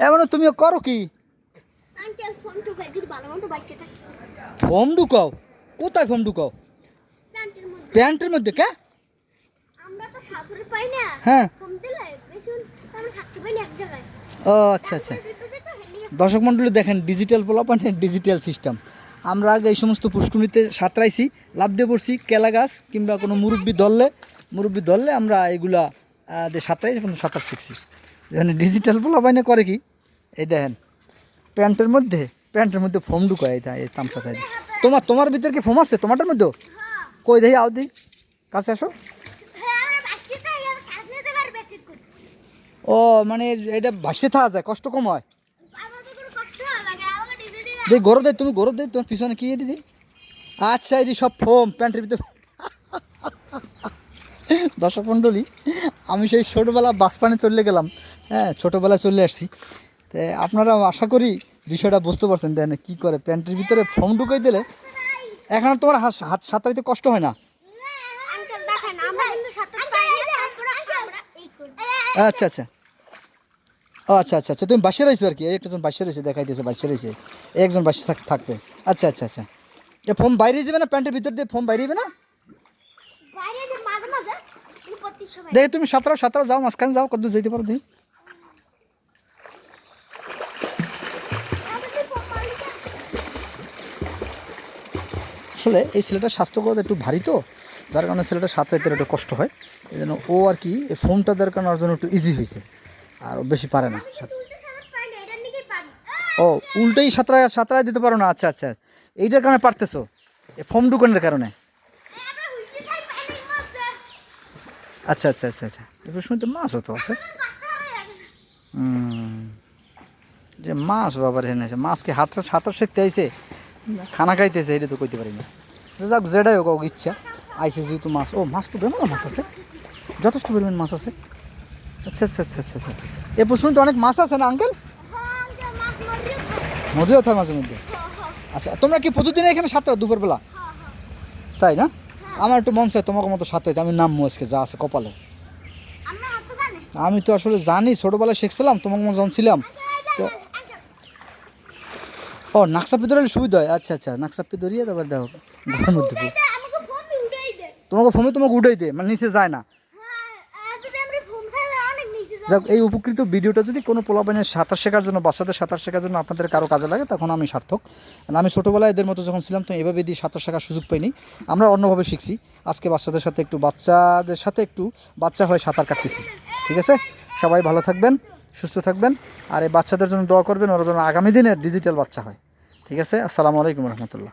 এমন তুমিও করো কি? আঙ্কেল ফোন ঢুকাই যদি ভালো মতো বাইকটা ফোম ঢুকাও? কোথায় ফোম ঢুকাও? প্যান্টের মধ্যে। প্যান্টের মধ্যে কে? আমরা তো সাঁতুরে পাই না। হ্যাঁ। ফোন দিলে বেশি আমরা থাকতে পাই না এক জায়গায়। ও আচ্ছা আচ্ছা। দর্শক মণ্ডলী দেখেন, ডিজিটাল পোলাপানে ডিজিটাল সিস্টেম। আমরা আগে এই সমস্ত পুষ্কুনিতে সাঁতরাইছি, লাফ দিয়ে পড়ছি, কেলা গাছ কিংবা কোনো মুরব্বি ধরলে আমরা এগুলা দিয়ে সাঁতরাই কোনো সাঁতার শিখছি। এখানে ডিজিটাল পোলাপানে করে কি, এই দেখেন প্যান্টের মধ্যে ফোম ঢুকায় এই তামসা চাই। তোমার ভিতরে কি ফোম আছে তোমারটার মধ্যে? কই দেখি আও দি, কাছে আসো। ও মানে এটা ভাসে থাকা যায়, কষ্ট কম হয়। দেখ গরম দেয়, তুমি গরম দেয়, তোমার পিছনে কি এটি দিই? আচ্ছা এটি সব ফোম প্যান্টের ভিতরে। দর্শক মণ্ডলী, আমি সেই ছোটোবেলা বাসপানে চলে গেলাম। হ্যাঁ, ছোটোবেলায় চলে আসছি। তো আপনারা আশা করি বিষয়টা বুঝতে পারছেন। দেখেন কী করে প্যান্টের ভিতরে ফোম ঢুকাই দিলে এখন তোমার হাত সাঁতারিতে কষ্ট হয় না। আচ্ছা আচ্ছা, ও আচ্ছা আচ্ছা আচ্ছা, তুমি বাসে রয়েছো আর কি, একজন বাসে রয়েছে দেখাইতেছে, বাসে রয়েছে একজন বাসে থাকবে। আচ্ছা আচ্ছা আচ্ছা, এ ফোম বাইরে যাবে না? প্যান্টের ভিতর দিয়ে ফোম বাইরে যাবে না? দেখি তুমি সাঁতরাও যাও, মাঝখানে যাও, কত যেতে পারো দেখি। আসলে এই ছেলেটার স্বাস্থ্যগত একটু ভারী তো, যার কারণে ছেলেটার সাঁতরাইতে একটু কষ্ট হয়। এই জন্য ও আর কি এই ফোমটা দেওয়ার কারণে ওর জন্য একটু ইজি হয়েছে, আর ও বেশি পারে না। ও উল্টেই সাঁতরায় দিতে পারো না? আচ্ছা আচ্ছা, এইটার কারণে পারতেছো, এই ফোম ঢুকানোর কারণে। আচ্ছা আচ্ছা আচ্ছা আচ্ছা, এবার শুনতে মাছ হতো আছে। যে মাছ বাবার এনেছে, মাছকে সাঁতার শিখতে আইছে, খানা খাইতেছে, এটা তো কইতে পারি না। যাক যেটাই হোক, ওকে ইচ্ছা আইসে যেহেতু মাছ। ও মাছ তো বেমালা মাছ আছে, যথেষ্ট পরিমাণ মাছ আছে। আচ্ছা আচ্ছা আচ্ছা আচ্ছা আচ্ছা, এ পশুতে অনেক মাছ আছে না আঙ্কেল? নদীও থাকে মাঝে মধ্যে। আচ্ছা, তোমরা কি প্রতিদিন এখানে সাঁতরাও দুপুরবেলা? তাই না? আমার একটু মন চায় তোমাকে মতো সাঁতরাইতে, আমি নামবো আজকে, যা আছে কপালে। আমি তো আসলে জানি, ছোটোবেলায় শিখছিলাম তোমার মতো যখন ছিলাম। তো ও নাকসাপ্পি ধরে সুবিধা হয়। আচ্ছা আচ্ছা, নাকসাপ্পি ধরিয়ে তারপর দেখো ঘরের মধ্যে তোমাকে উঠাই দে, মানে নিচে যায় না। যাক, এই উপকৃত ভিডিওটা যদি কোনো পোলাপানের সাঁতার শেখার জন্য, বাচ্চাদের সাঁতার শেখার জন্য আপনাদের কারো কাজে লাগে, তখন আমি সার্থক। আমি ছোটোবেলায় এদের মতো যখন ছিলাম, তো এভাবে দিয়ে সাঁতার শেখার সুযোগ পাইনি, আমরা অন্যভাবে শিখছি। আজকে বাচ্চাদের সাথে একটু বাচ্চা হয়ে সাঁতার কাটতেছি। ঠিক আছে, সবাই ভালো থাকবেন, সুস্থ থাকবেন, আর এই বাচ্চাদের জন্য দোয়া করবেন, ওরা যেন আগামী দিনের ডিজিটাল বাচ্চা হয়। ঠিক আছে, আসসালামু আলাইকুম রহমতুল্লাহ।